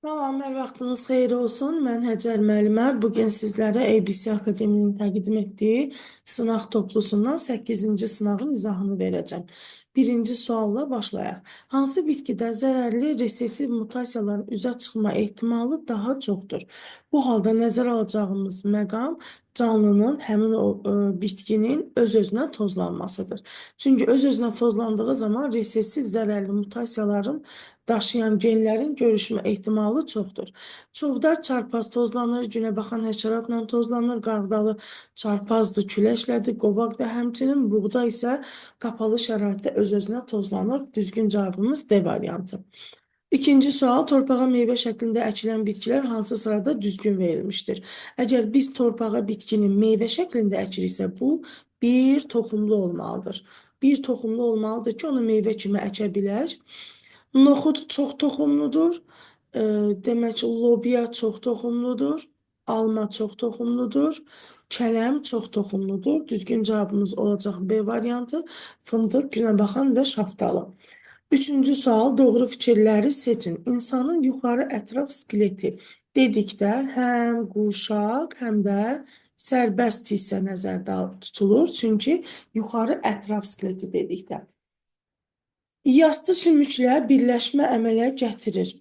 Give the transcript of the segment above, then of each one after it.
Salam, hər vaxtınız xeyir olsun. Mən Həcər müəllimə. Bugün sizlərə ABC Akademinin təqdim etdiyi sınaq toplusundan 8-ci sınağın izahını verəcəm. Birinci sualla başlayaq. Hansı bitkidə zərərli resesiv mutasiyaların üzə çıxma ehtimalı daha çoxdur? Bu halda nəzərə alacağımız məqam canlının həmin o bitkinin öz-özünə tozlanmasıdır. Çünki öz-özünə tozlandığı zaman resesiv zərərli mutasiyaların daşıyan genlərin görüşmə ehtimalı çoxdur. Çovdar çarpaz tozlanır, günəbaxan həşəratla tozlanır, qarğıdalı çarpazdır, küləklədir, qovaq da həmçinin buğda isə qapalı şəraitdə öz-özünə tozlanır. Düzgün cavabımız D variantı. İkinci sual, torpağa meyvə şəklində əkilən bitkilər hansı sırada düzgün verilmişdir? Əgər biz torpağa bitkinin meyvə şəklində əkiriksə, bu bir toxumlu olmalıdır. Bir toxumlu olmalıdır ki, onu meyvə kimi əkə bilək. Noxud çox toxumludur. Demək ki, lobya çox toxumludur. Alma çox toxumludur. Kələm çox toxumludur. Düzgün cavabımız olacaq B variantı. Fındıq, günəbaxan və şaftalı. Üçüncü sual, doğru fikirləri seçin. İnsanın yuxarı ətraf skeleti dedikdə həm qurşaq, həm də sərbəst hissə nəzərdə tutulur. Çünki yuxarı ətraf skeleti dedikdə. Yastı sümüklə birləşmə əmələ gətirir.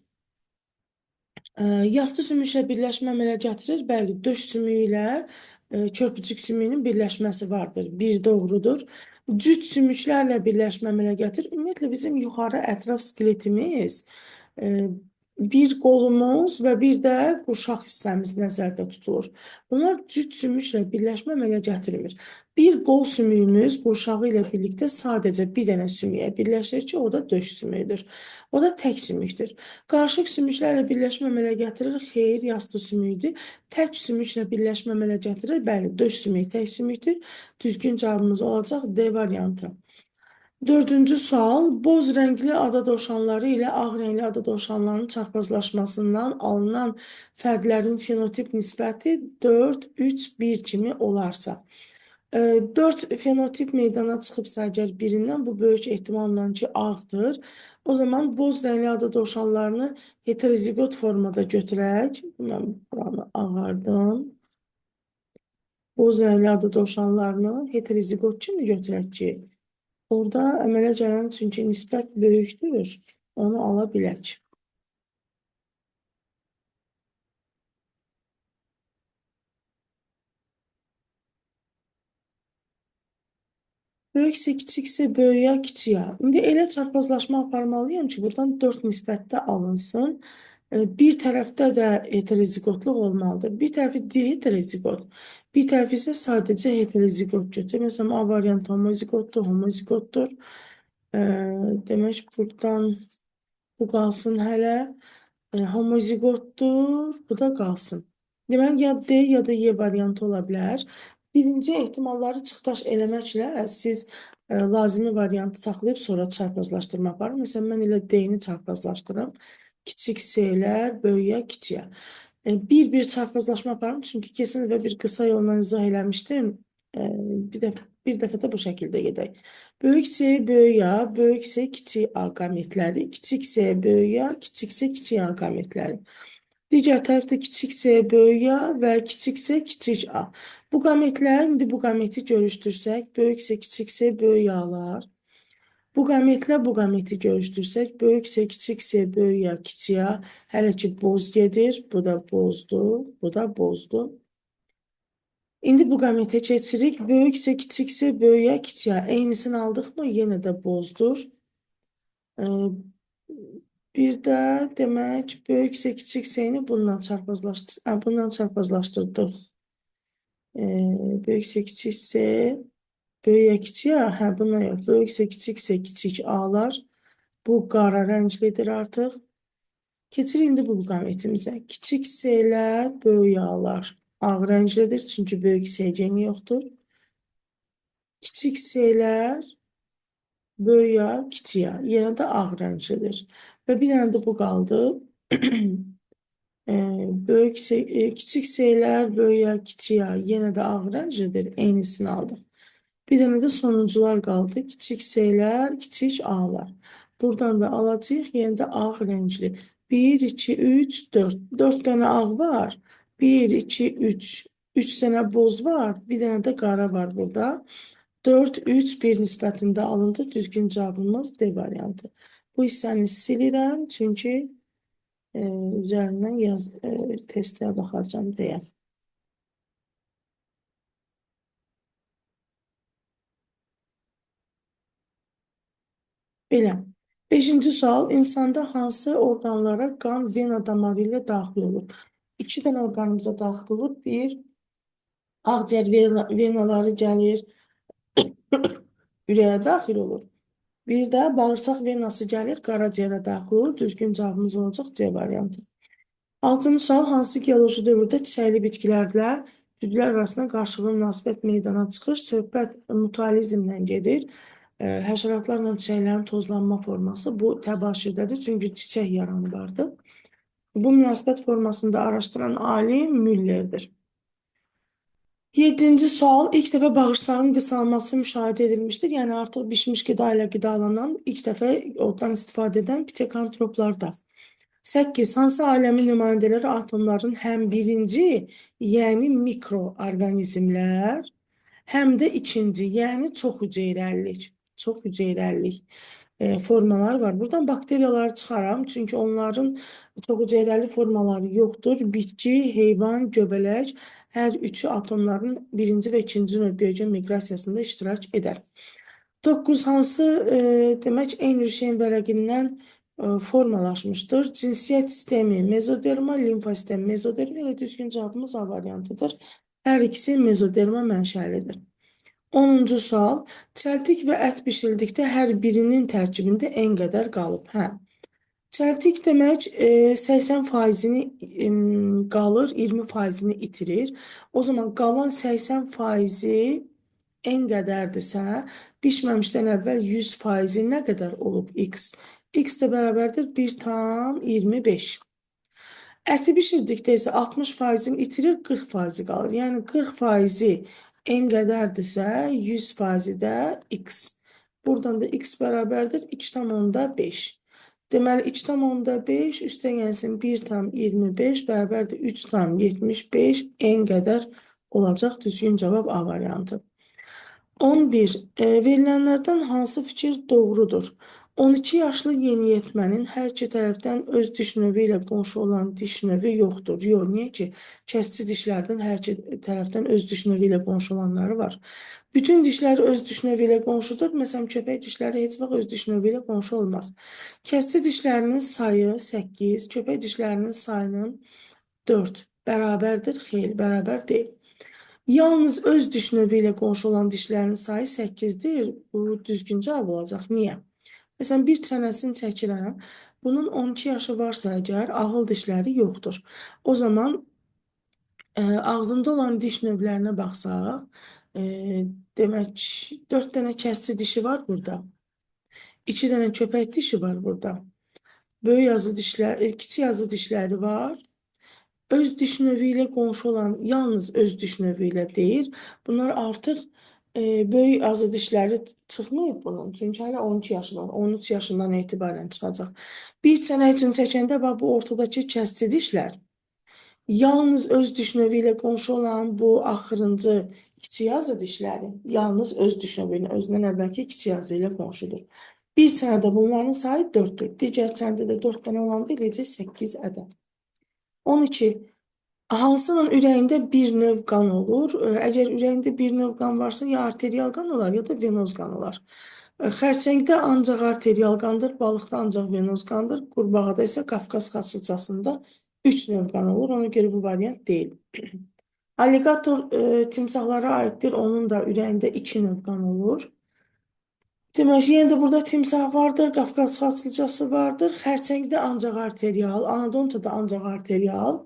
Yastı sümüklə birləşmə əmələ gətirir. Bəli, döş sümüyü ilə körpücük sümüyünün birləşməsi vardır. Bir doğrudur. Cüt sümüklərlə birləşmə əmələ gətirir. Ümumiyyətlə, bizim yuxarı ətraf skeletimiz bir qolumuz və bir də qurşaq hissəmiz nəzərdə tutulur. Bunlar cüt sümüklə birləşmə əmələ gətirmir. Bir qol sümüyümüz qurşağı ilə birlikdə sadəcə bir dənə sümüyə birləşir ki, o da döş sümüyüdür. O da tək sümükdür. Qarışıq sümüklərlə birləşmə əmələ gətirir, xeyr, yastı sümükdür. Tək sümüklə birləşmə əmələ gətirir, bəli, döş sümüyü tək sümükdür. Düzgün cavabımız olacaq D variantı. Dördüncü sual, boz rəngli ada dovşanları ilə ağ rəngli ada dovşanlarının çarpazlaşmasından alınan fərdlərin fenotip nisbəti 4-3-1 kimi olarsa. 4 fenotip meydana çıxıbsa əgər birindən, bu böyük ehtimalla ki, ağdır. O zaman boz rəngli ada dovşanlarını heterozigot formada götürək. Mən buranı ağardım. Boz rəngli ada dovşanlarını heterozigot kimi götürək ki, orada əmələ gələn çünki nisbət böyükdür, onu ala bilək. Böyüksə, kiçiksə, böyüyə, kiçiyə. İndi elə çarpazlaşma aparmalıyam ki, buradan 4 nisbətdə alınsın. Bir tərəfdə də heterozigotluq olmalıdır. Bir tərəfi heterozigot, bir tərəfi isə sadəcə heterozigot götür. Məsələn, A variantı homozigotdur, homozigotdur. Demək, buradan bu qalsın hələ. Homozigotdur, bu da qalsın. Deməli, ya D, ya da Y variantı ola bilər. Birinci ehtimalları çıxdaş eləməklə siz lazımi variantı saxlayıb sonra çarpazlaşdırma aparın. Məsələn, mən elə D-ni çarpazlaşdırım. Kiçik S-lər böyüyə, kiçiyə. Bir çarpazlaşma aparım. Çünki kesin və bir qısa yolla izah eləmişdim. Bir dəfə də bu şəkildə gedək. Böyük S, böyük A, böyük S, kiçik A qametləri, kiçik S, böyük A, kiçik S, kiçik A qametləri. Digər tərəfdə kiçik S, böyük A və kiçik S, kiçik A. Bu qametlər, indi bu qameti görüşdürsək, böyük S, kiçik S, böyük A'lar. Bu qametlə bu qameti görüşdürsək, böyük S, kiçik S, böyük A, kiçik A. Hələ ki, boz gedir, bu da bozdur, bu da bozdur. İndi bu qametə keçirik. Böyüksə, kiçiksə, böyüyə, kiçiyə. Eynisini aldıqmı, yenə də bozdur. Bir də demək, böyüksə, kiçiksəni bundan çarpazlaşdırdıq. Böyüksə, kiçiksə, böyüyə, kiçiyə. Hə, bundan yox. Böyüksə, kiçiksə, kiçik A'lar. Bu qara rənglidir artıq. Keçirik indi bu qametimizə. Kiçik S-lər, böyük A'lar. Ağ rənglidir, çünki böyük S geni yoxdur. Kiçik S-lər böyük A, kiçik A. Yenə də ağ rənglidir. Və bir dənə də bu qaldı. Kiçik S-lər böyük A, kiçik A. Yenə də ağ rənglidir. Eynisini aldıq. Bir dənə də sonuncular qaldı. Kiçik S-lər, kiçik A-lar. Buradan da alacağıq, yenə də ağ rəngli. 1, 2, 3, 4. 4 dənə ağ var. 1, 2, 3. 3 dənə boz var. Bir dənə də qara var burada. 4, 3, 1 nisbətində alındı. Düzgün cavabımız D variantı. Bu hissəni silirəm, çünki üzərindən testə baxacağım deyə. Belə. 5-ci sual. İnsanda hansı orqanlara qan vena damarı ilə daxil olur? 2 dənə orqanımıza daxil olur. Bir, ağciyər venaları gəlir, ürəyə daxil olur. Bir də bağırsaq venası gəlir, qaraciyərə daxil olur. Düzgün cavabımız olacaq C variantı. 6-cı sual. Hansı geoloji dövrdə çiçəkli bitkilərlə cüdlər arasında qarşılıqlı münasibət meydana çıxır? Söhbət mutualizmdən gedir. Həşəratlarla çiçəklərin tozlanma forması bu təbaşirdədir, çünki çiçək yaranı vardır. Bu münasibət formasında araşdıran alim Müllerdir. 7-ci sual. İlk dəfə bağırsağın qısalması müşahidə edilmişdir. Yəni artıq bişmiş qida ilə qidalanan, ilk dəfə otdan istifadə edən pitekantroplarda. 8. Hansı aləmin nümayəndələri atomların həm birinci, yəni mikroorqanizmlər, həm də ikinci, yəni çox hüceyrəlilik formaları var. Buradan bakteriyaları çıxaram, çünki onların çox hüceyrəli formaları yoxdur. Bitki, heyvan, göbələk hər üçü atomların birinci və ikinci növ biyogen miqrasiyasında iştirak edər. 9. Hansı demək eyni şeyin vərəqindən formalaşmışdır? Cinsiyyət sistemi mezoderma, limfa sistemi mezoderma. Yəni düzgün cavabımız A variantıdır. Hər ikisi mezoderma mənşəlidir. 10-cu sual. Çəltik və ət bişirildikdə hər birinin tərkibində N qədər qalıb. Çəltik demək 80%-ni qalır, 20%-ni itirir. O zaman qalan 80%-i N qədərdirsə, bişməmişdən əvvəl 100%-i nə qədər olub X? X də bərabərdir 1,25. Əti bişirdikdə isə 60%-ni itirir, 40%-i qalır. Yəni 40%-i N qədərdirsə, 100%-i də X. Buradan da X bərabərdir 2,5. Deməli 2,5 üstə gəlsin 1,25 bərabərdir 3,75 N qədər olacaq. Düzgün cavab A variantı. 11. Verilənlərdən hansı fikir doğrudur? 12 yaşlı yeniyetmənin hər iki tərəfdən öz diş növü ilə qonşu olan diş növü yoxdur. Yox, niyə ki? Kəsici dişlərdən hər iki tərəfdən öz diş növü ilə qonşu olanları var. Bütün dişlər öz diş növü ilə qonşudur. Məsələn, köpək dişləri heç vaxt öz diş növü ilə qonşu olmaz. Kəsici dişlərinin sayı 8, köpək dişlərinin sayının 4 bərabərdir. Xeyr, bərabər deyil. Yalnız öz diş növü ilə qonşu olan dişlərin sayı 8-dir. Bu düzgün cavab olacaq. Niyə? Məsələn, bir çənəsini çəkirəm. Bunun 12 yaşı varsa əgər, ağıl dişləri yoxdur. O zaman ağzında olan diş növlərinə baxsaq, demək 4 dənə kəsici dişi var burada. 2 dənə köpək dişi var burada. Böyük yazı dişləri, kiçik yazı dişləri var. Öz diş növü ilə qonşu olan, yalnız öz diş növü ilə deyil. Bunlar artıq böyük azı dişləri çıxmayıb bunun. Çünki hələ 12 yaşı var. 13 yaşından etibarən çıxacaq. Bir çənə üçün çəkəndə bax bu ortadakı kəsici dişlər yalnız öz diş növü ilə qonşu olan bu axırıncı kiçik yazı dişləri yalnız öz diş növü ilə, özündən əvvəlki kiçik yazı ilə qonşudur. Bir çənədə bunların sayı 4-dür. Digər çənədə də 4 dənə olanda eləcək 8 ədəd. 12. Hansının ürəyində bir növ qan olur? Əgər ürəyində bir növ qan varsa, ya arterial qan olar, ya da venoz qan olar. Xərçəngdə ancaq arterial qandır, balıqda ancaq venoz qandır, qurbağada isə Qafqaz xaçıcasında 3 növ qan olur. Ona görə bu variant deyil. Alligator timsahlara aiddir, onun da ürəyində 2 növ qan olur. Demək, yenə də burada timsah vardır, Qafqaz xaçıcası vardır, xərçəngdə ancaq arterial, anadontada ancaq arterial,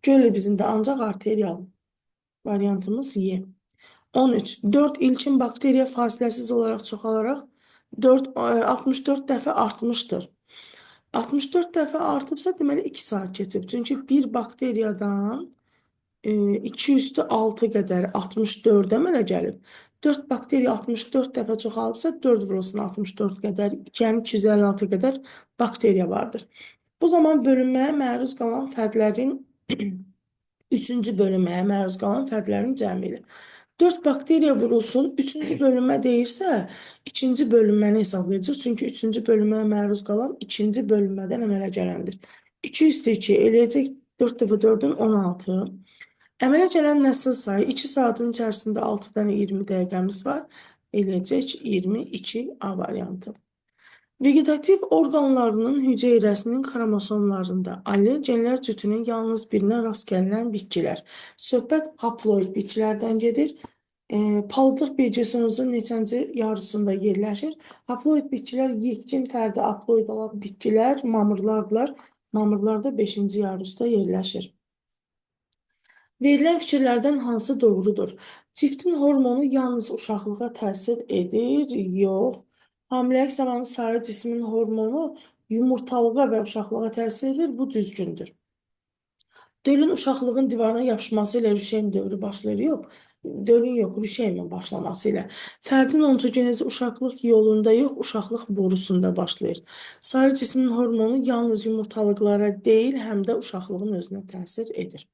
göl bizində ancaq arterial. Variantımız Y. 13. 4 ilkin bakteriya fasiləsiz olaraq çoxalaraq 64 dəfə artmışdır. 64 dəfə artıbsa, deməli 2 saat keçib. Çünki bir bakteriyadan 2 üstü 6 qədər 64 əmələ gəlib. 4 bakteriya 64 dəfə çoxalıbsa 4 vurulsun 64 qədər, yəni 256 qədər bakteriya vardır. Bu zaman bölünməyə məruz qalan fərdlərin üçüncü bölünməyə məruz qalan fərdlərin cəmi ilə. 4 bakteriya vurulsun, üçüncü bölünmə deyirsə, ikinci bölünməni hesablayacaq. Çünki üçüncü bölünməyə məruz qalan ikinci bölünmədən əmələ gələndir. 2 üstü 2 eləyəcək 4 dəfə 4-ün 16. Əmələ gələn nəsil sayı 2 saatın içərisində 6 dənə 20 dəqiqəmiz var. Eləyəcək 22 A variantı. Vegetativ orqanlarının hüceyrəsinin xromosomlarında allergenlər cütünün yalnız birinə rast gəlinən bitkilər. Söhbət haploid bitkilərdən gedir. Palıdlıq bilgisinizin neçənci yarısında yerləşir? Haploid bitkilər yetkin fərdi haploid olan bitkilər mamırlardırlar. Mamırlarda 5-ci yarısda yerləşir. Verilən fikirlərdən hansı doğrudur? Çiftin hormonu yalnız uşaqlığa təsir edir? Yox. Hamiləlik zamanı sarı cismin hormonu yumurtalığa və uşaqlığa təsir edir. Bu düzgündür. Dölün uşaqlığın divarına yapışması ilə rüşeym dövrü başlayır. Yox. Dölün yox, rüşeymin başlaması ilə. Fərdin ontogenezi uşaqlıq yolunda yox, uşaqlıq borusunda başlayır. Sarı cismin hormonu yalnız yumurtalıqlara deyil, həm də uşaqlığın özünə təsir edir.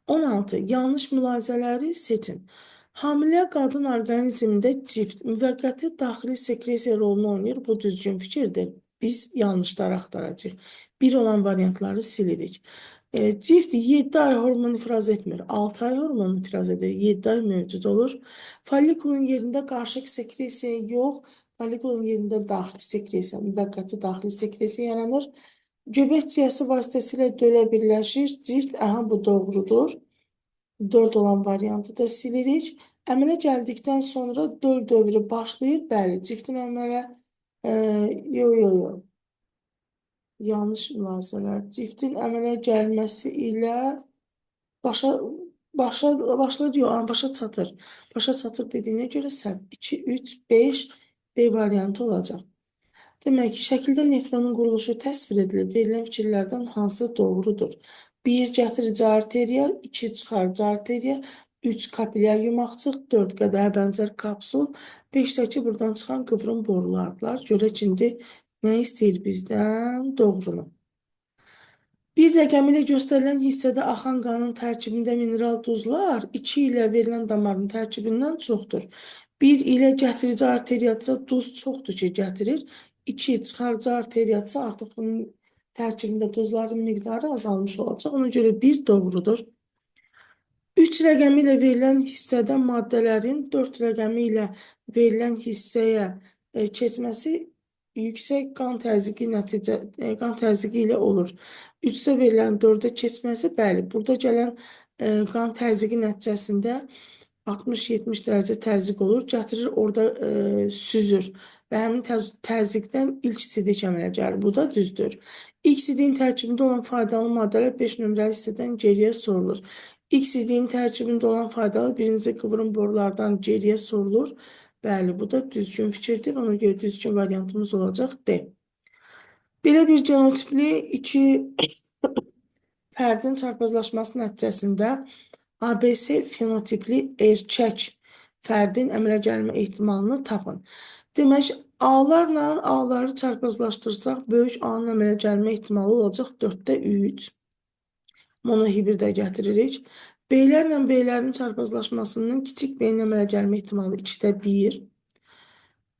16. Yanlış mülahizələri seçin. Hamilə qadın orqanizmində cift müvəqqəti daxili sekresiya rolunu oynayır. Bu düzgün fikirdir. Biz yanlışlar axtaracağıq. Bir olan variantları silirik. Cift 7 ay hormon ifraz etmir. 6 ay hormon ifraz edir. 7 ay mövcud olur. Follikulun yerində qarışıq sekresiya yox. Follikulun yerində daxili sekresiya, müvəqqəti daxili sekresiya yaranır. Göbək ciyəsi vasitəsilə dölə birləşir. Cift, bu doğrudur. 4 olan variantı da silirik. Əmələ gəldikdən sonra döl dövrü başlayır. Bəli, ciftin əmələ yanlış mülahizələr. Ciftin əmələ gəlməsi ilə başa çatır. Başa çatır dediyinə görə səhv. 2, 3, 5 D variantı olacaq. Demək, şəkildə nefronun quruluşu təsvir edilir. Verilən fikirlərdən hansı doğrudur? 1. Gətirici arteriya, 2. Çıxarıcı arteriya, 3. Kapilyar yumaqçıq, 4. qədəyə bənzər kapsul, 5-dəki buradan çıxan qıvrım borulardılar. Görək indi nə istəyir bizdən? Doğrunu. Bir rəqəmi ilə göstərilən hissədə axan qanın tərkibində mineral duzlar 2 ilə verilən damarın tərkibindən çoxdur. 1 ilə gətirici arteriyatsa duz çoxdur ki, gətirir. 2 çıxarıcı arteriyatsa artıq bunun tərkibində duzların miqdarı azalmış olacaq. Ona görə 1 doğrudur. 3 rəqəmi ilə verilən hissədə maddələrin 4 rəqəmi ilə verilən hissəyə keçməsi yüksək qan təzyiqi ilə olur. 3-də verilən 4-də keçməsi, bəli, burada gələn qan təzyiqi nəticəsində 60-70 dərəcə təzyiq olur, gətirir, orada süzür və həmin təzyiqdən ilk sidik əmələ gəlir. Bu da düzdür. İlk sidiyin tərkibində olan faydalı maddələr 5 nömrəli hissədən geriyə sorulur. İlk sidiyin tərkibində olan faydalı birinci qıvrım borulardan geriyə sorulur. Bəli, bu da düzgün fikirdir. Ona görə düzgün variantımız olacaq D. Belə bir genotipli 2 fərdin çarpazlaşması nəticəsində ABS fenotipli erkək fərdin əmələ gəlmə ehtimalını tapın. Demək, A-larla A-ları çarpazlaşdırsaq, böyük A-nın əmələ gəlmə ehtimalı olacaq 4-də 3. Monohibirdə gətiririk. B-lərlə B-lərin çarpazlaşmasının kiçik B-nin əmələ gəlmə ehtimalı 2-də 1.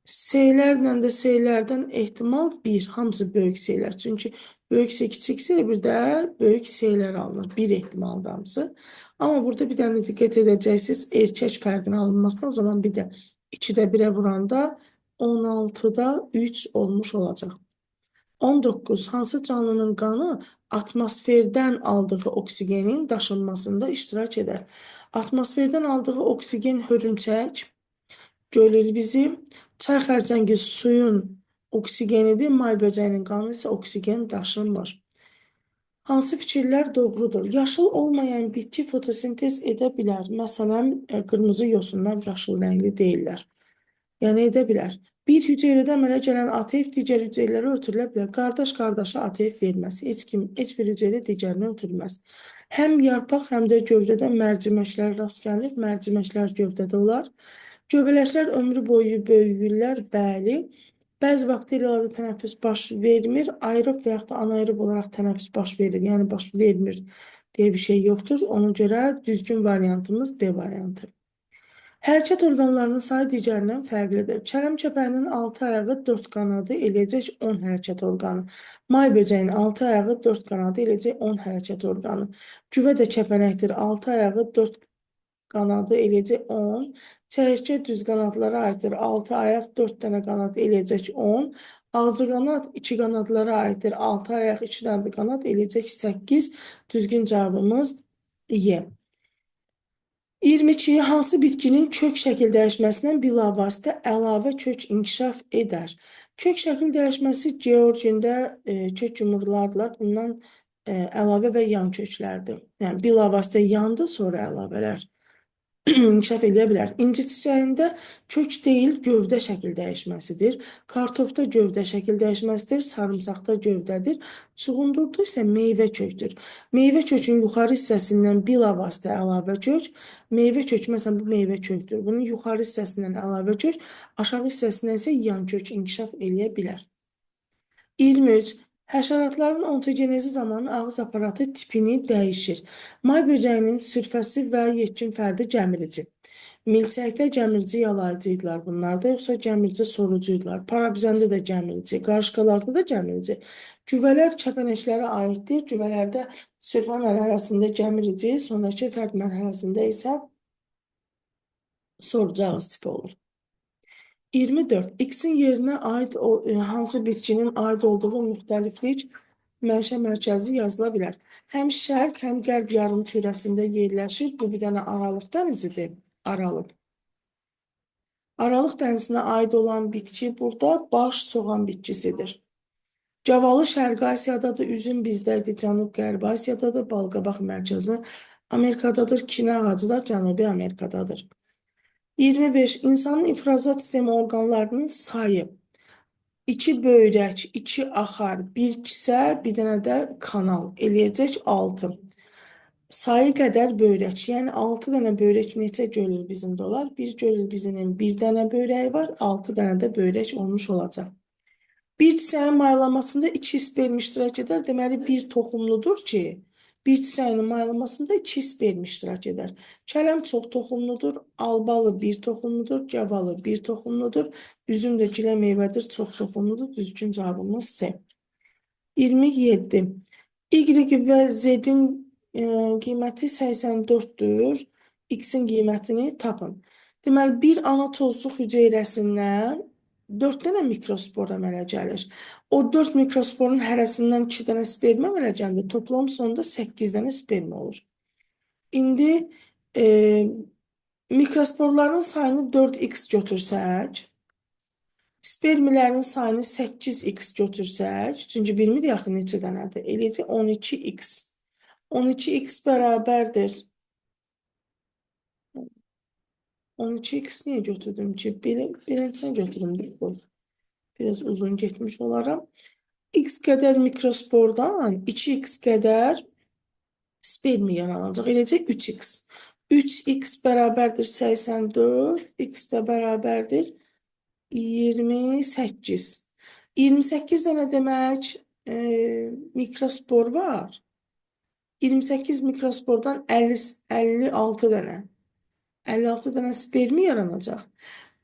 S-lərlə də S-lərdən ehtimal 1. Hamısı böyük S-lər. Çünki böyük S, kiçik S, bir də böyük S-lər alınır. 1 ehtimalda hamısı. Amma burada bir dənə diqqət edəcəksiniz. Erkək fərdin alınmasına, o zaman bir də 2-də 1-ə vuranda 16-da 3 olmuş olacaq. 19. Hansı canlının qanı atmosferdən aldığı oksigenin daşınmasında iştirak edər? Atmosferdən aldığı oksigen hörümçək görür bizi. Çay xərçəngi suyun oksigenidir, may böcəyinin qanı isə oksigen daşınmır. Hansı fikirlər doğrudur? Yaşıl olmayan bitki fotosintez edə bilər. Məsələn, qırmızı yosunlar yaşıl rəngli deyirlər. Yəni edə bilər. Bir hüceyrədə əmələ gələn ATF digər hüceyrələrə ötürülə bilər. Qardaş-qardaşa ATF verməsi. Heç bir hüceyrə digərinə ötürülməz. Həm yarpaq, həm də gövdədə mərciməklər rast gəlinir. Mərciməklər gövdədə olar. Göbələklər ömrü boyu böyüyürlər, bəli. Bəzi bakteriyalarda tənəffüs baş vermir, aerob və yaxud da anaerob olaraq tənəffüs baş verir, yəni baş vermir deyə bir şey yoxdur. Ona görə düzgün variantımız D variantı. Hərəkət orqanlarının sayı digərindən fərqlidir. Çərəm köpəyinin 6 ayağı 4 qanadı eləyəcək 10 hərəkət orqanı. May böcəyinin 6 ayağı 4 qanadı eləyəcək 10 hərəkət orqanı. Güvə də kəpənəkdir. 6 ayağı 4 qanadı eləyəcək 10. Çəyirtkə düz qanadlara aiddir. 6 ayaq 4 dənə qanad eləyəcək 10. Ağcaqanad 2 qanadlara aiddir. 6 ayaq 2 dənə qanad eləyəcək 8. Düzgün cavabımız Y. 22. Hansı bitkinin kök şəkil dəyişməsindən bilavasitə əlavə kök inkişaf edər? Kök şəkil dəyişməsi georgində kök yumrulardılar. Bundan əlavə və yan köklərdir. Yəni bilavasitə yandı, sonra əlavələr inkişaf edə bilər. İnci çiçəyində kök deyil, gövdə şəkil dəyişməsidir. Kartofda gövdə şəkil dəyişməsidir. Sarımsaqda gövdədir. Çuğundurda isə meyvə kökdür. Meyvə kökün yuxarı hissəsindən bilavasitə əlavə kök, meyvə kök, məsələn, bu meyvə kökdür. Bunun yuxarı hissəsindən əlavə kök, aşağı hissəsindən isə yan kök inkişaf edə bilər. 23. Həşəratların ontogenezi zamanı ağız aparatı tipini dəyişir. May böcəyinin sürfəsi və yetkin fərdi gəmirici. Milçəkdə gəmirici yalayıcı idilər bunlar da, yoxsa gəmirici sorucu idilər. Parabizəndə də gəmirici, qarışqalarda da gəmirici. Güvələr kəpənəklərə aiddir. Güvələrdə sürfə mərhələsində gəmirici, sonraki fərd mərhələsində isə sorucu ağız tipi olur. 24. X-in yerinə aid hansı bitkinin aid olduğu müxtəliflik mənşə mərkəzi yazıla bilər. Həm şərq, həm qərb yarım kürəsində yerləşir. Bu bir dənə Aralıq dənizidir. Aralıq. Aralıq dənizinə aid olan bitki burada baş soğan bitkisidir. Gavalı Şərqi Asiyadadır, üzüm bizdədir, Cənub-Qərbi Asiyadadır, balqabaq mərkəzi Amerikadadır, kinə ağacı da Cənubi Amerikadadır. 25. İnsanın ifrazat sistemi orqanlarının sayı. 2 böyrək, 2 axar, 1 kisə, bir dənə də kanal eləyəcək 6. Sayı qədər böyrək, yəni 6 dənə böyrək neçə görür bizim dolar? 1 görür bizinin 1 dənə böyrəyi var, 6 dənə də böyrək olmuş olacaq. Bir çiçəyin mayalamasında 2 sperm iştirak edər. Deməli, bir toxumludur ki, bir çiçəyin mayalamasında 2 sperm iştirak edər. Kələm çox toxumludur, albalı bir toxumludur, gavalı bir toxumludur, üzüm də gilə meyvədir, çox toxumludur. Düzgün cavabımız C. 27. Y və Z-in qiyməti 84-dür. X-in qiymətini tapın. Deməli, bir ana tozluq hüceyrəsindən 4 dənə mikrospor əmələ gəlir. O 4 mikrosporun hərəsindən 2 dənə sperm əmələ gəlir. Toplam sonunda 8 dənə sperm olur. İndi mikrosporların sayını 4x götürsək, spermlərin sayını 8x götürsək, çünki bilmir yaxı neçə dənədir, eləyəcək 12x. 12x bərabərdir. 12x niyə götürdüm ki? Birincisini götürüm. Biraz uzun getmiş olaram. X qədər mikrospordan 2x qədər spermi yaranacaq. Eləcək 3x. 3x bərabərdir 84. X də bərabərdir 28. 28 dənə demək mikrospor var. 28 mikrospordan 56 dənə. 56 dənə spermi yaranacaq.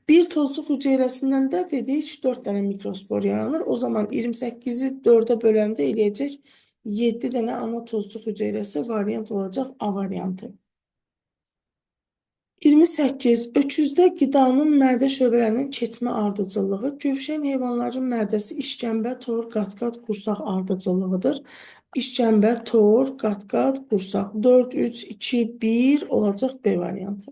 Bir tozluq hüceyrəsindən də dedik 4 dənə mikrospor yaranır. O zaman 28-i 4-ə böləndə eləyəcək 7 dənə ana tozluq hüceyrəsi variant olacaq A variantı. 28. Öküzdə qidanın mədə şöbələrinin keçmə ardıcıllığı. Gövşən heyvanların mədəsi işkəmbə, tor, qat-qat, qursaq ardıcıllığıdır. İşkəmbə, tor, qat-qat, qursaq. 4, 3, 2, 1 olacaq B variantı.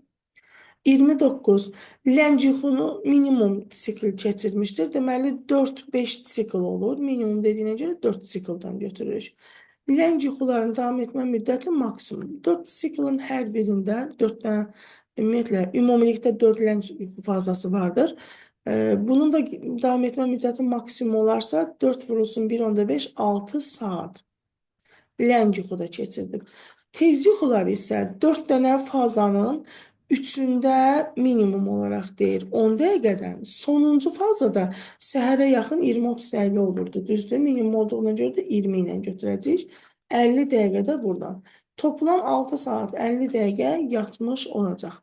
29. Ləng yuxunu minimum sikl keçirmişdir. Deməli, 4-5 sikl olur. Minimum dediyinə görə 4 sikldan götürürük. Ləng yuxuların davam etmə müddəti maksimum. 4 siklın hər birində 4 dənə, ümumiyyətlə, ümumilikdə 4 ləng yuxu fazası vardır. Bunun da davam etmə müddəti maksimum olarsa 4 vurulsun 1.5, 6 saat. Ləng yuxuda keçirdik. Tez yuxular isə 4 dənə fazanın üçündə minimum olaraq deyir 10 dəqiqədən. Sonuncu fazada səhərə yaxın 20-30 dəqiqə olurdu, düzdür? Minimum olduğuna görə də 20 ilə götürəcəyik. 50 dəqiqə də buradan. Toplam 6 saat 50 dəqiqə yatmış olacaq.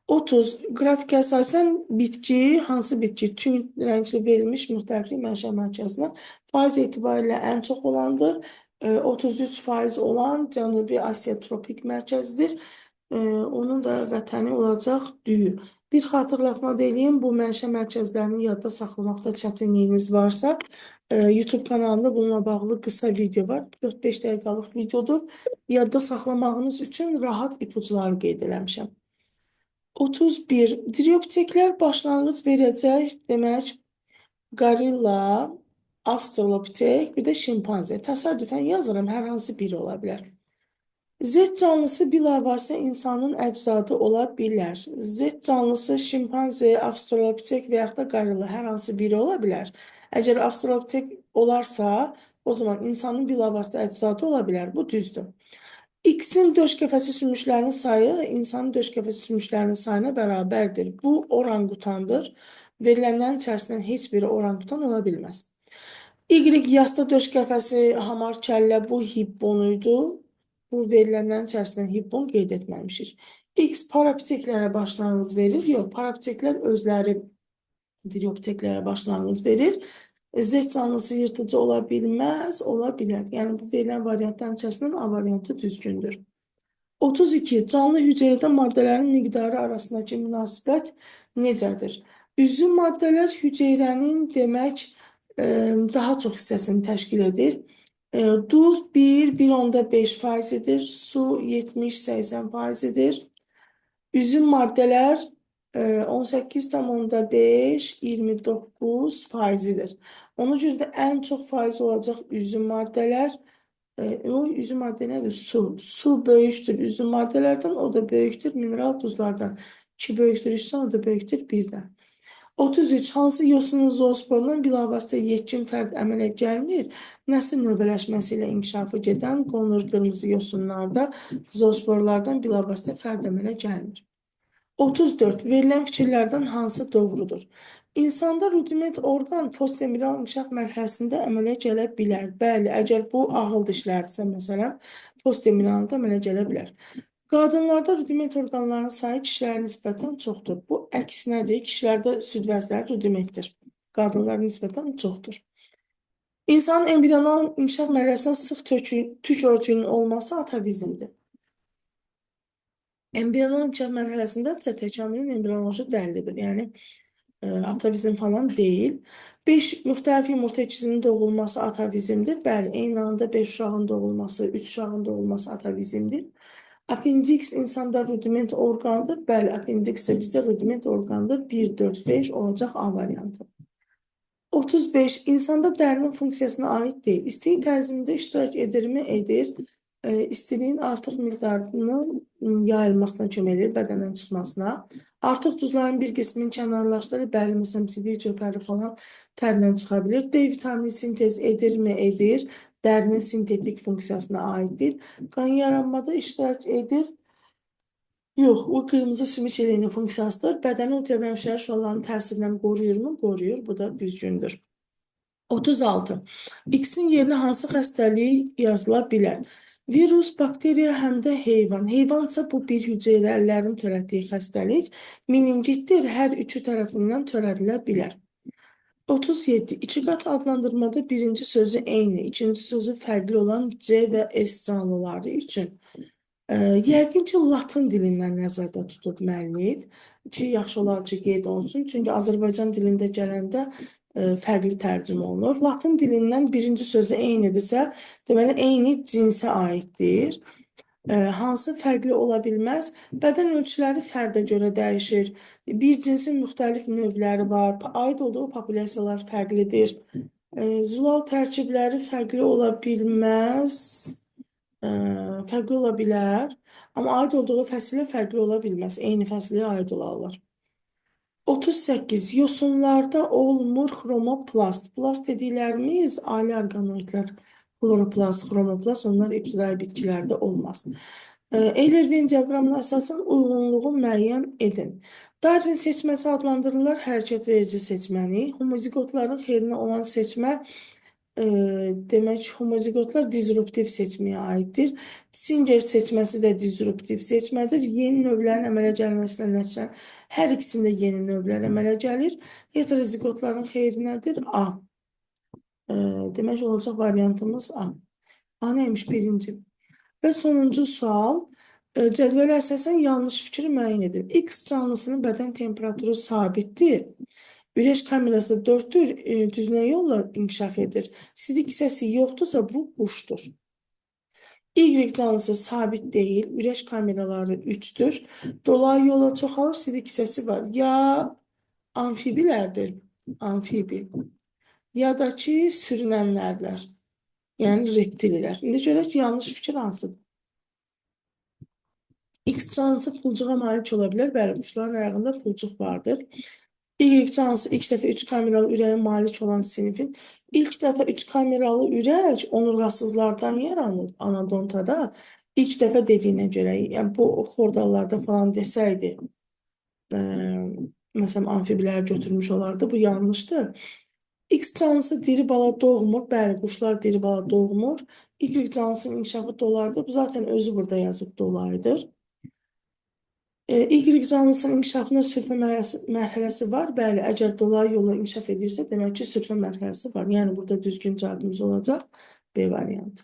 30. Qrafikə əsasən bitki, hansı bitki tünd rəngli verilmiş müxtəliflik mənşə mərkəzinə faiz etibarilə ən çox olandır. 33% olan Cənubi Asiya tropik mərkəzidir. Onun da vətəni olacaq düyü. Bir xatırlatma deyim, bu mənşə mərkəzlərini yadda saxlamaqda çətinliyiniz varsa, YouTube kanalında bununla bağlı qısa video var. 4-5 dəqiqəlik videodur. Yadda saxlamağınız üçün rahat ipuçları qeyd eləmişəm. 31. Diriopteklər başlanğıc verəcək, demək, gorilla, avstralopitek, bir də şimpanze. Təsadüfən yazıram, hər hansı biri ola bilər. Z canlısı bilavasitə insanın əcdadı ola bilər. Z canlısı şimpanze, avstralopitek və yaxud da gorilla hər hansı biri ola bilər. Əgər avstralopitek olarsa, o zaman insanın bilavasitə əcdadı ola bilər. Bu düzdür. X-in döş qəfəsi sümüklərinin sayı insanın döş qəfəsi sümüklərinin sayına bərabərdir. Bu oranqutandır. Verilənlərin içərisindən heç biri oranqutan ola bilməz. Y yasta döş qəfəsi, hamar kəllə, bu hipponuydu. Bu verilənlərin içərisindən hippon qeyd etməmişik. X parapteklərə başlanğıc verir. Yox, parapteklər özləri diriopteklərə başlanğıc verir. Z canlısı yırtıcı ola bilməz, ola bilər. Yəni, bu verilən variantların içərisindən A variantı düzgündür. 32. Canlı hüceyrədə maddələrin miqdarı arasındakı münasibət necədir? Üzvü maddələr hüceyrənin demək daha çox hissəsini təşkil edir. Duz 1,5%-dir, su 70-80%-dir. Üzüm maddələr 18,5-29%-dir. Ona görə də ən çox faiz olacaq üzüm maddələr. Üzüm maddə nədir? Su. Su böyükdür üzüm maddələrdən, o da böyükdür mineral duzlardan. 2 böyükdür 3-dən, o da böyükdür 1-dən. 33. Hansı yosunun zoosporundan bilavasitə yetkin fərd əmələ gəlmir? Nəsil növbələşməsi ilə inkişafı gedən qonur qırmızı yosunlarda zoosporlardan bilavasitə fərd əmələ gəlmir. 34. Verilən fikirlərdən hansı doğrudur? İnsanda rudiment orqan postemiral inkişaf mərhələsində əmələ gələ bilər. Bəli, əgər bu ağıl dişlərdirsə, məsələn, postemiralda əmələ gələ bilər. Qadınlarda rudiment orqanlarının sayı kişilərə nisbətən çoxdur. Bu əksinədir, kişilərdə süd vəzləri rudimentdir. Qadınlara nisbətən çoxdur. İnsanın embrional inkişaf mərhələsində sıx tük örtüyünün olması atavizmdir. Embrional inkişaf mərhələsində isə təkamülün embrioloji dəlilidir. Yəni, atavizm falan deyil. 5 müxtəlif yumurta ikizinin doğulması atavizmdir. Bəli, eyni anda 5 uşağın doğulması, 3 uşağın doğulması atavizmdir. Appendix insanda rudiment orqandır. Bəli, appendix isə bizdə rudiment orqandır. 1, 4, 5 olacaq A variantı. 35. İnsanda dərinin funksiyasına aid deyil. İstilik tənzimində iştirak edirmi? Edir. İstiliyin artıq miqdarının yayılmasına kömək edir, bədəndən çıxmasına. Artıq duzların bir qisminin kənarlaşdırır, bəli, məsələn, sidik çöpəri falan tərdən çıxa bilir. D vitamini sintez edirmi? Edir. Dərinin sintetik funksiyasına aiddir. Qan yaranmada iştirak edir. Yox, o qırmızı sümük eləyinin funksiyasıdır. Bədəni ultraviyolət şüalarının təsirindən qoruyurmu? Qoruyur. Bu da düzgündür. 36. X-in yerinə hansı xəstəlik yazıla bilər? Virus, bakteriya, həm də heyvan. Heyvansa bu bir hüceyrəlilərin törətdiyi xəstəlik. Meningitdir, hər üçü tərəfindən törədilə bilər. 37. İki qat adlandırmada birinci sözü eyni, ikinci sözü fərqli olan C və S canlıları üçün. Yəqin ki, latın dilindən nəzərdə tutub müəllif ki, yaxşı olar ki, qeyd olunsun. Çünki Azərbaycan dilində gələndə fərqli tərcümə olunur. Latın dilindən birinci sözü eynidirsə, deməli, eyni cinsə aiddir. Hansı fərqli ola bilməz? Bədən ölçüləri fərdə görə dəyişir. Bir cinsin müxtəlif növləri var. Aid olduğu populyasiyalar fərqlidir. Zulal tərkibləri fərqli ola bilməz. Fərqli ola bilər. Amma aid olduğu fəsilə fərqli ola bilməz. Eyni fəsilə aid olarlar. 38. Yosunlarda olmur xromoplast. Plast dediklərimiz ali orqanoidlər. Kloroplast, xromoplast, onlar ibtidai bitkilərdə olmaz. Eyler-Venn diaqramına əsasən uyğunluğu müəyyən edin. Darwin seçməsi adlandırılır hərəkət verici seçməni. Homozigotların xeyrinə olan seçmə demək homozigotlar disruptiv seçməyə aiddir. Singer seçməsi də disruptiv seçmədir. Yeni növlərin əmələ gəlməsinə nəticə hər ikisində yeni növlər əmələ gəlir. Heterozigotların xeyrinədir A. Demək olacaq variantımız A. A neymiş birinci? Və sonuncu sual. Cədvələ əsasən yanlış fikri müəyyən edin. X canlısının bədən temperaturu sabitdir. Ürək kamerası 4-dür, düz nə yolla inkişaf edir? Sidik hissəsi yoxdursa bu quşdur. Y canlısı sabit deyil, ürək kameraları 3-dür. Dolayı yola çoxalır, sidik hissəsi var. Ya amfibilərdir, amfibi. Ya da ki, sürünənlərdir. Yəni reptililər. İndi görək ki, yanlış fikir hansıdır? X canlısı pulcuğa malik ola bilər. Bəli, quşların ayağında pulcuq vardır. Y canlısı ilk dəfə 3 kameralı ürəyə malik olan sinifin ilk dəfə 3 kameralı ürək onurğasızlardan yaranır anadontada. İlk dəfə dediyinə görə, yəni bu xordallarda falan desəydi, məsələn, amfibilər götürmüş olardı. Bu yanlışdır. X canlısı diri bala doğmur. Bəli, quşlar diri bala doğmur. Y canlısının inkişafı dolayıdır. Bu zaten özü burada yazıb dolayıdır. Y canlısının inkişafında sürfə mərhələsi var. Bəli, əgər dolayı yolla inkişaf edirsə, demək ki, sürfə mərhələsi var. Yəni burada düzgün cavabımız olacaq B variantı.